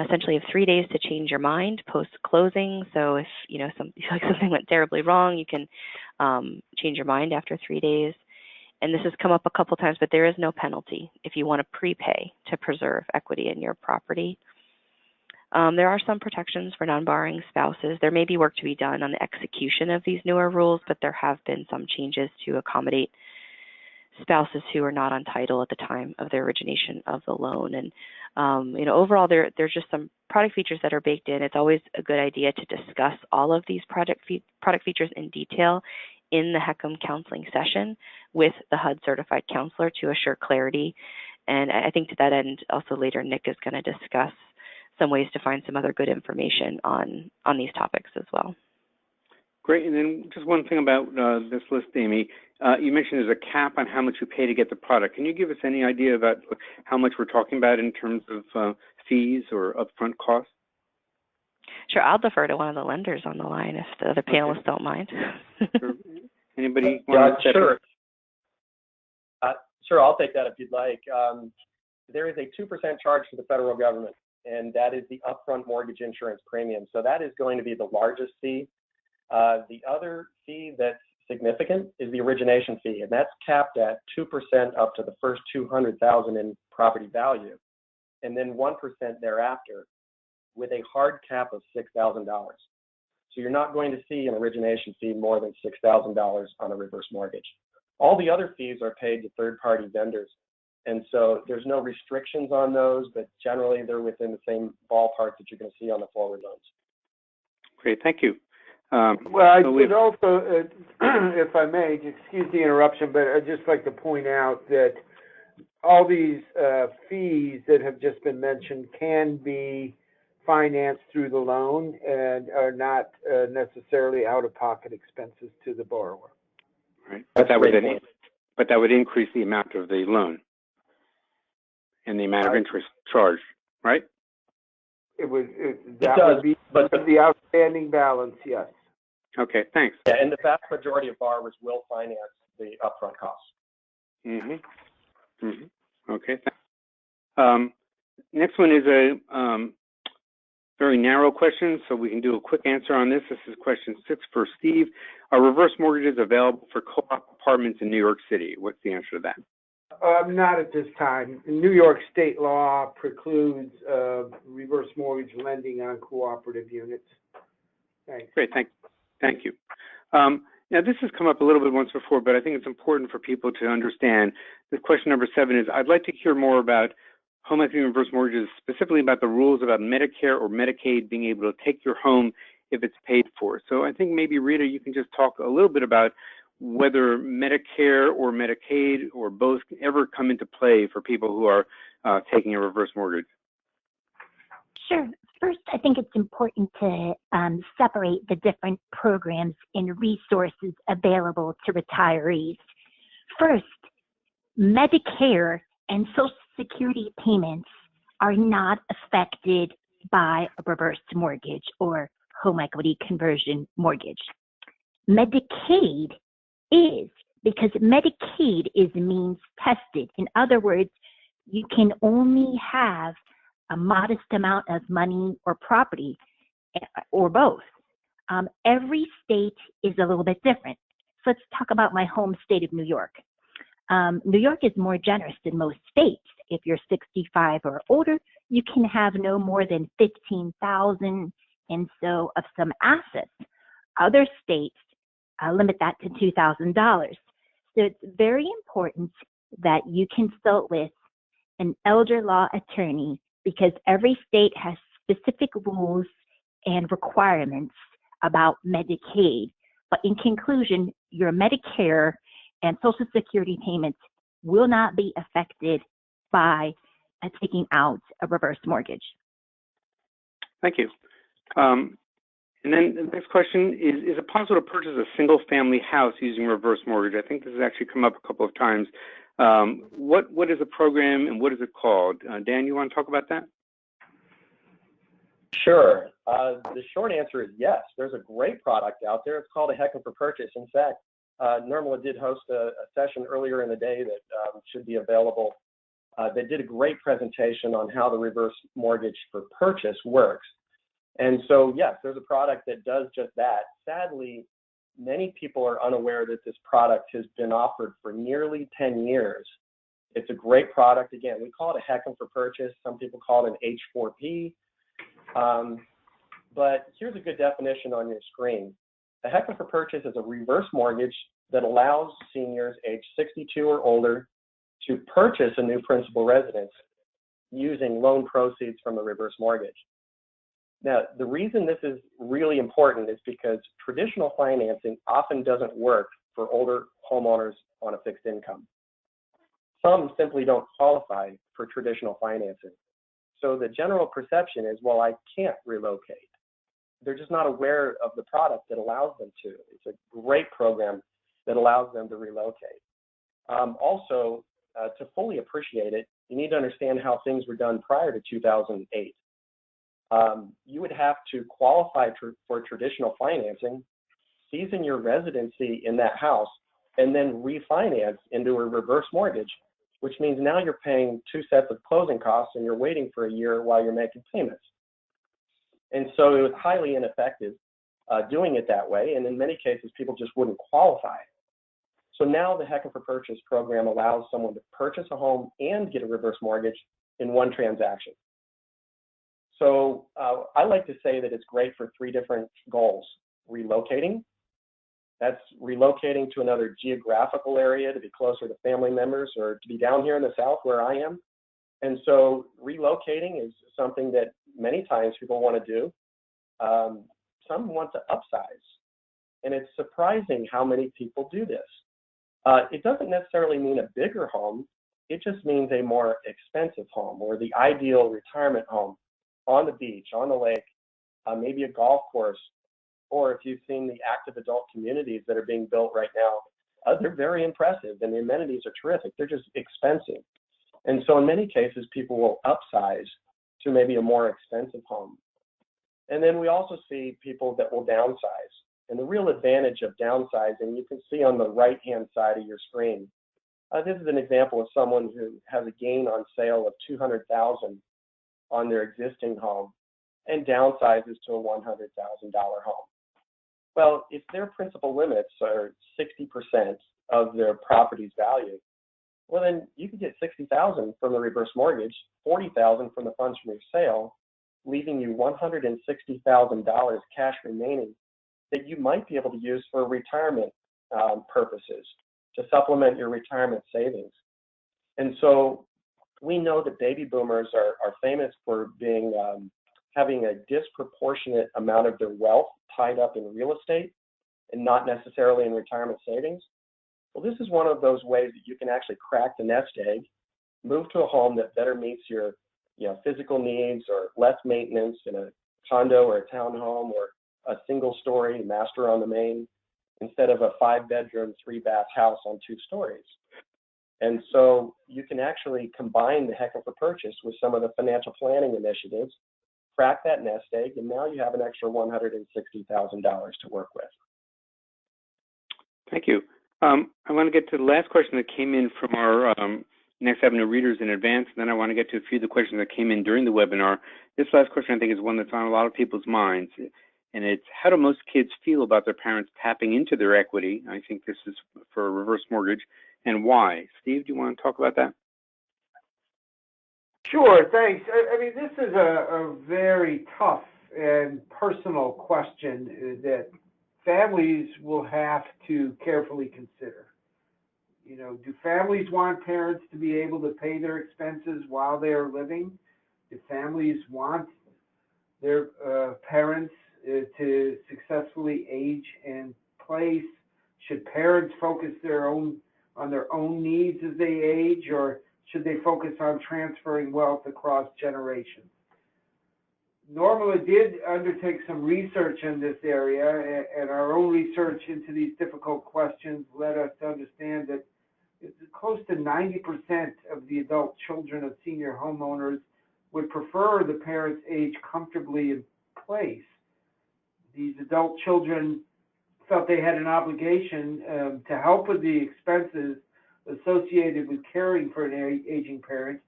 Essentially, you have 3 days to change your mind post-closing. So if something went terribly wrong, you can change your mind after 3 days. And this has come up a couple times, but there is no penalty if you want to prepay to preserve equity in your property. There are some protections for non-borrowing spouses. There may be work to be done on the execution of these newer rules, but there have been some changes to accommodate spouses who are not on title at the time of the origination of the loan. And overall, there's just some product features that are baked in. It's always a good idea to discuss all of these product features in detail in the HECM counseling session with the HUD certified counselor to assure clarity. And I think to that end, also later, Nick is going to discuss some ways to find some other good information on these topics as well. Great. And then just one thing about this list, Amy. You mentioned there's a cap on how much you pay to get the product. Can you give us any idea about how much we're talking about in terms of fees or upfront costs? Sure. I'll defer to one of the lenders on the line if the other panelists don't mind. Sure. Anybody? Sure. Sure, I'll take that if you'd like. There is a 2% charge to the federal government, and that is the upfront mortgage insurance premium. So that is going to be the largest fee. The other fee that's significant is the origination fee, and that's capped at 2% up to the first $200,000 in property value, and then 1% thereafter, with a hard cap of $6,000. So you're not going to see an origination fee more than $6,000 on a reverse mortgage. All the other fees are paid to third-party vendors, and so there's no restrictions on those, but generally they're within the same ballpark that you're going to see on the forward loans. Great, thank you. Well, I would also, if I may, excuse the interruption, but I'd just like to point out that all these fees that have just been mentioned can be financed through the loan and are not necessarily out-of-pocket expenses to the borrower. Right, but that would increase the amount of the loan and the amount of interest charged, right? Would be the outstanding balance, yes. Okay, thanks. Yeah, and the vast majority of borrowers will finance the upfront costs. Okay, thanks. Next one is a very narrow question, so we can do a quick answer on this. This is question 6 for Steve. Are reverse mortgages available for co-op apartments in New York City? What's the answer to that? Not at this time. New York state law precludes reverse mortgage lending on cooperative units. Thanks. Great, thank you. Now, this has come up a little bit once before, but I think it's important for people to understand. The question number 7 is, I'd like to hear more about home equity reverse mortgages, specifically about the rules about Medicare or Medicaid being able to take your home if it's paid for. So I think maybe, Rita, you can just talk a little bit about whether Medicare or Medicaid or both ever come into play for people who are taking a reverse mortgage. Sure. First, I think it's important to separate the different programs and resources available to retirees. First, Medicare and Social Security payments are not affected by a reverse mortgage or home equity conversion mortgage. Medicaid is, because Medicaid is means tested. In other words, you can only have a modest amount of money or property, or both. Every state is a little bit different. So let's talk about my home state of New York. New York is more generous than most states. If you're 65 or older, you can have no more than $15,000 and so of some assets. Other states limit that to $2,000. So it's very important that you consult with an elder law attorney, because every state has specific rules and requirements about Medicaid. But in conclusion, your Medicare and Social Security payments will not be affected by taking out a reverse mortgage. Thank you. And then the next question is it possible to purchase a single-family house using reverse mortgage? I think this has actually come up a couple of times. What is the program and what is it called? Dan, you want to talk about that? Sure. The short answer is yes. There's a great product out there. It's called a HECM for Purchase. In fact, NRMLA did host a session earlier in the day that should be available. They did a great presentation on how the reverse mortgage for purchase works. And so, yes, there's a product that does just that. Sadly, many people are unaware that this product has been offered for nearly 10 years. It's a great product. Again, we call it a HECM for Purchase. Some people call it an H4P. But here's a good definition on your screen. A HECM for Purchase is a reverse mortgage that allows seniors age 62 or older to purchase a new principal residence using loan proceeds from the reverse mortgage. Now, the reason this is really important is because traditional financing often doesn't work for older homeowners on a fixed income. Some simply don't qualify for traditional financing. So the general perception is, well, I can't relocate. They're just not aware of the product that allows them to. It's a great program that allows them to relocate. Also, to fully appreciate it, you need to understand how things were done prior to 2008. You would have to qualify for traditional financing, season your residency in that house, and then refinance into a reverse mortgage, which means now you're paying 2 sets of closing costs and you're waiting for a year while you're making payments. And so it was highly ineffective doing it that way, and in many cases, people just wouldn't qualify. So now the HECM for Purchase program allows someone to purchase a home and get a reverse mortgage in one transaction. So I like to say that it's great for 3 different goals. Relocating, that's relocating to another geographical area to be closer to family members or to be down here in the South where I am. And so relocating is something that many times people want to do. Some want to upsize. And it's surprising how many people do this. It doesn't necessarily mean a bigger home. It just means a more expensive home, or the ideal retirement home on the beach, on the lake, maybe a golf course, or if you've seen the active adult communities that are being built right now, they're very impressive and the amenities are terrific. They're just expensive. And so in many cases, people will upsize to maybe a more expensive home. And then we also see people that will downsize. And the real advantage of downsizing, you can see on the right-hand side of your screen. This is an example of someone who has a gain on sale of $200,000 on their existing home and downsizes to a $100,000 home. Well, if their principal limits are 60% of their property's value, well, then you could get $60,000 from the reverse mortgage, $40,000 from the funds from your sale, leaving you $160,000 cash remaining that you might be able to use for retirement purposes to supplement your retirement savings. And so we know that baby boomers are famous for being having a disproportionate amount of their wealth tied up in real estate and not necessarily in retirement savings. Well, this is one of those ways that you can actually crack the nest egg, move to a home that better meets your physical needs or less maintenance in a condo or a townhome or a single story master on the main instead of a 5-bedroom, 3-bath house on 2 stories. And so you can actually combine the HECM for purchase with some of the financial planning initiatives, crack that nest egg, and now you have an extra $160,000 to work with. Thank you. I want to get to the last question that came in from our Next Avenue readers in advance, and then I want to get to a few of the questions that came in during the webinar. This last question, I think, is one that's on a lot of people's minds, and it's how do most kids feel about their parents tapping into their equity? I think this is for a reverse mortgage, and why? Steve, do you want to talk about that? Sure, thanks. I mean, this is a very tough and personal question that families will have to carefully consider. You know, do families want parents to be able to pay their expenses while they are living? Do families want their parents to successfully age in place? Should parents focus on their own needs as they age, or should they focus on transferring wealth across generations? NRMLA did undertake some research in this area, and our own research into these difficult questions led us to understand that close to 90% of the adult children of senior homeowners would prefer the parents age comfortably in place. These adult children felt they had an obligation to help with the expenses associated with caring for an aging parent,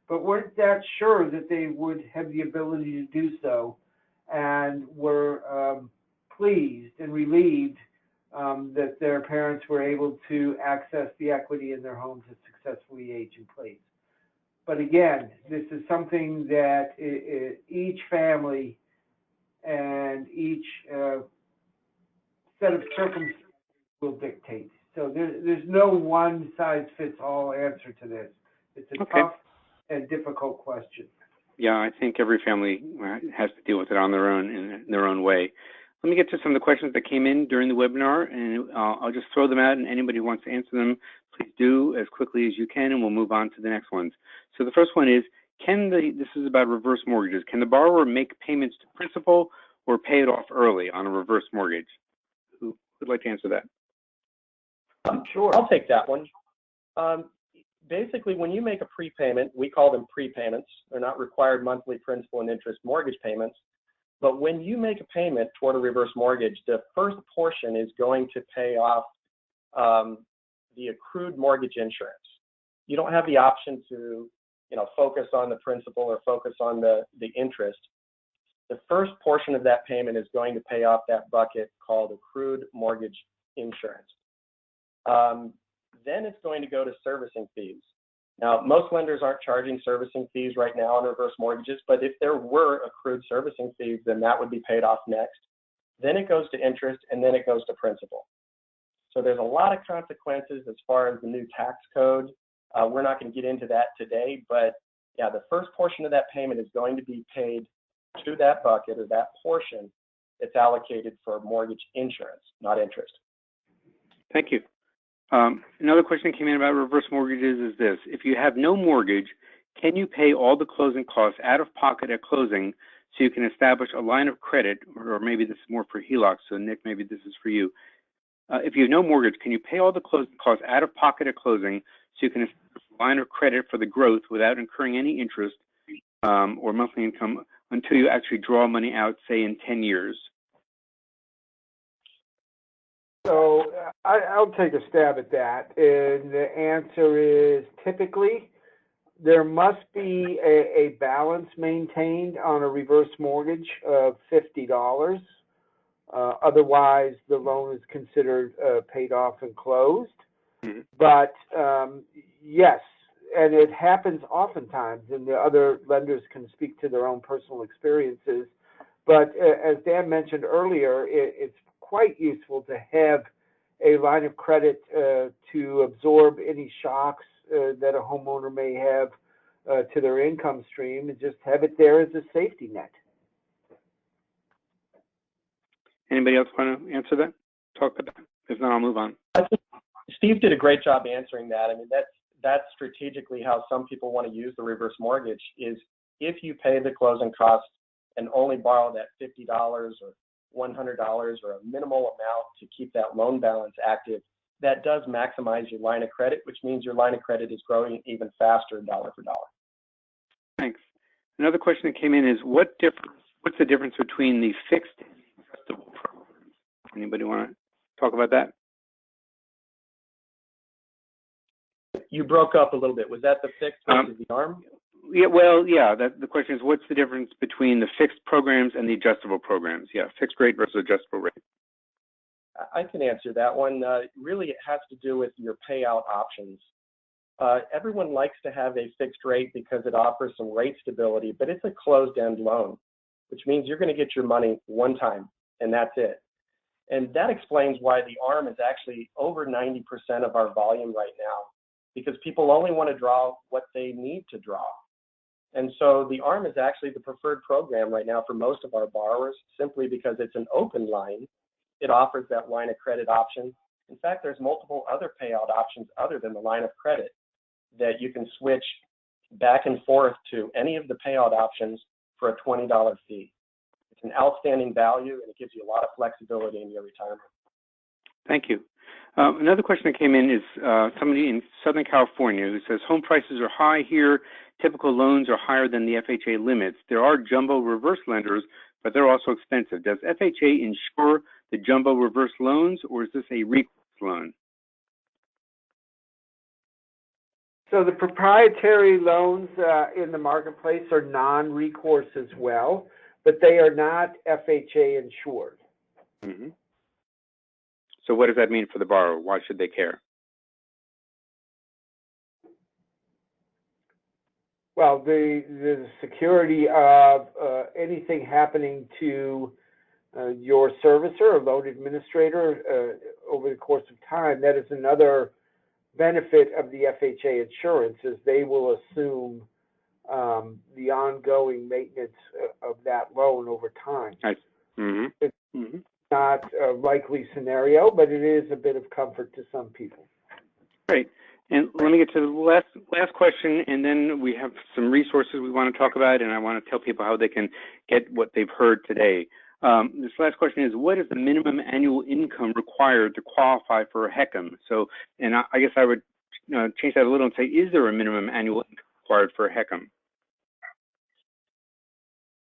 but weren't that sure that they would have the ability to do so, and were pleased and relieved that their parents were able to access the equity in their home to successfully age in place. But again, this is something that each family and each set of circumstances will dictate. So there's no one-size-fits-all answer to this. It's a tough and difficult question. Yeah, I think every family has to deal with it on their own, in their own way. Let me get to some of the questions that came in during the webinar, and I'll just throw them out, and anybody who wants to answer them, please do as quickly as you can, and we'll move on to the next ones. So the first one is, this is about reverse mortgages. Can the borrower make payments to principal or pay it off early on a reverse mortgage? Who would like to answer that? Sure. I'll take that one. Basically, when you make a prepayment, we call them prepayments. They're not required monthly principal and interest mortgage payments. But when you make a payment toward a reverse mortgage, the first portion is going to pay off the accrued mortgage insurance. You don't have the option to, focus on the principal or focus on the interest. The first portion of that payment is going to pay off that bucket called accrued mortgage insurance. Then it's going to go to servicing fees. Now, most lenders aren't charging servicing fees right now on reverse mortgages, but if there were accrued servicing fees, then that would be paid off next. Then it goes to interest, and then it goes to principal. So there's a lot of consequences as far as the new tax code. We're not going to get into that today, but yeah, the first portion of that payment is going to be paid to that bucket or that portion that's allocated for mortgage insurance, not interest. Thank you. Another question that came in about reverse mortgages is this. If you have no mortgage, can you pay all the closing costs out of pocket at closing so you can establish a line of credit, or maybe this is more for HELOCs, so Nick, maybe this is for you. If you have no mortgage, can you pay all the closing costs out of pocket at closing so you can establish a line of credit for the growth without incurring any interest or monthly income until you actually draw money out, say, in 10 years? So I'll take a stab at that, and the answer is typically there must be a balance maintained on a reverse mortgage of $50. Otherwise, the loan is considered paid off and closed. Mm-hmm. But yes, and it happens oftentimes, and the other lenders can speak to their own personal experiences. But as Dan mentioned earlier, it's quite useful to have a line of credit to absorb any shocks that a homeowner may have to their income stream, and just have it there as a safety net. Anybody else want to answer that? Talk about that? If not, I'll move on. I think Steve did a great job answering that. I mean, that's strategically how some people want to use the reverse mortgage is if you pay the closing costs and only borrow that $50 or $100 or a minimal amount to keep that loan balance active, that does maximize your line of credit, which means your line of credit is growing even faster dollar for dollar. Thanks. Another question that came in is what's the difference between the fixed and adjustable programs? Anybody want to talk about that? You broke up a little bit. Was that the fixed versus the ARM? Yeah, well, yeah. The question is, what's the difference between the fixed programs and the adjustable programs? Yeah, fixed rate versus adjustable rate. I can answer that one. Really, it has to do with your payout options. Everyone likes to have a fixed rate because it offers some rate stability, but it's a closed-end loan, which means you're going to get your money one time, and that's it. And that explains why the ARM is actually over 90% of our volume right now, because people only want to draw what they need to draw. And so the ARM is actually the preferred program right now for most of our borrowers, simply because it's an open line. It offers that line of credit option. In fact, there's multiple other payout options other than the line of credit that you can switch back and forth to any of the payout options for a $20 fee. It's an outstanding value, and it gives you a lot of flexibility in your retirement. Thank you. Another question that came in is somebody in Southern California who says home prices are high here. Typical loans are higher than the FHA limits. There are jumbo reverse lenders, but they're also expensive. Does FHA insure the jumbo reverse loans, or is this a recourse loan? So the proprietary loans in the marketplace are non-recourse as well, but they are not FHA insured. Mm-hmm. So what does that mean for the borrower? Why should they care? Well, the security of anything happening to your servicer or loan administrator over the course of time, that is another benefit of the FHA insurance, is they will assume the ongoing maintenance of that loan over time. Mm-hmm. It's not a likely scenario, but it is a bit of comfort to some people. Great. And let me get to the last question, and then we have some resources we want to talk about, and I want to tell people how they can get what they've heard today. This last question is, what is the minimum annual income required to qualify for a HECM? So, and I guess I would change that a little and say, is there a minimum annual income required for a HECM?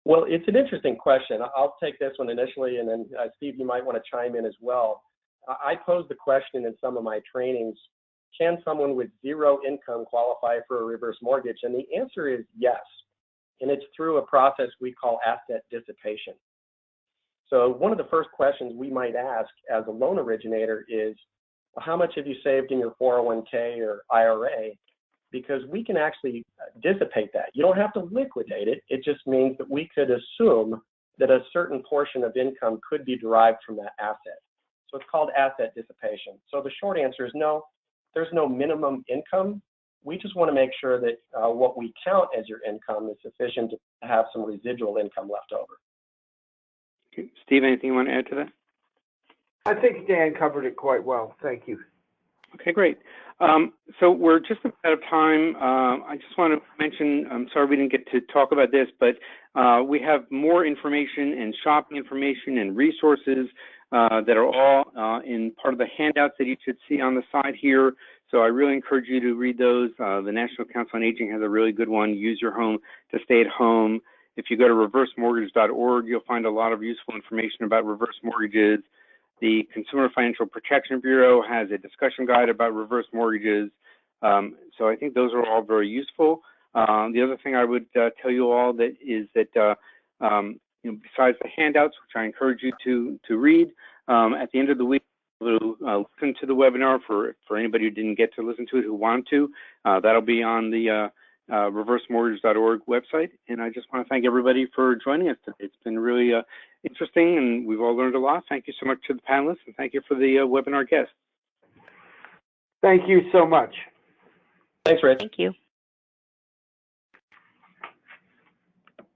Well, it's an interesting question. I'll take this one initially, and then Steve, you might want to chime in as well. I posed the question in some of my trainings, can someone with zero income qualify for a reverse mortgage? And the answer is yes. And it's through a process we call asset dissipation. So one of the first questions we might ask as a loan originator is, well, how much have you saved in your 401k or IRA? Because we can actually dissipate that. You don't have to liquidate it. It just means that we could assume that a certain portion of income could be derived from that asset. So it's called asset dissipation. So the short answer is no, there's no minimum income. We just want to make sure that what we count as your income is sufficient to have some residual income left over. Okay. Steve, anything you want to add to that? I think Dan covered it quite well. Thank you. Okay, great. So we're just out of time. I just want to mention, I'm sorry we didn't get to talk about this, but we have more information and shopping information and resources that are all in part of the handouts that you should see on the side here. So I really encourage you to read those. The National Council on Aging has a really good one, Use Your Home to Stay at Home. If you go to reversemortgage.org, you'll find a lot of useful information about reverse mortgages. The Consumer Financial Protection Bureau has a discussion guide about reverse mortgages. So I think those are all very useful. The other thing I would tell you all that is that besides the handouts, which I encourage you to read, at the end of the week, to listen to the webinar for anybody who didn't get to listen to it who want to. That'll be on the reversemortgage.org website. And I just want to thank everybody for joining us today. It's been really interesting, and we've all learned a lot. Thank you so much to the panelists, and thank you for the webinar guests. Thank you so much. Thanks, Rich. Thank you.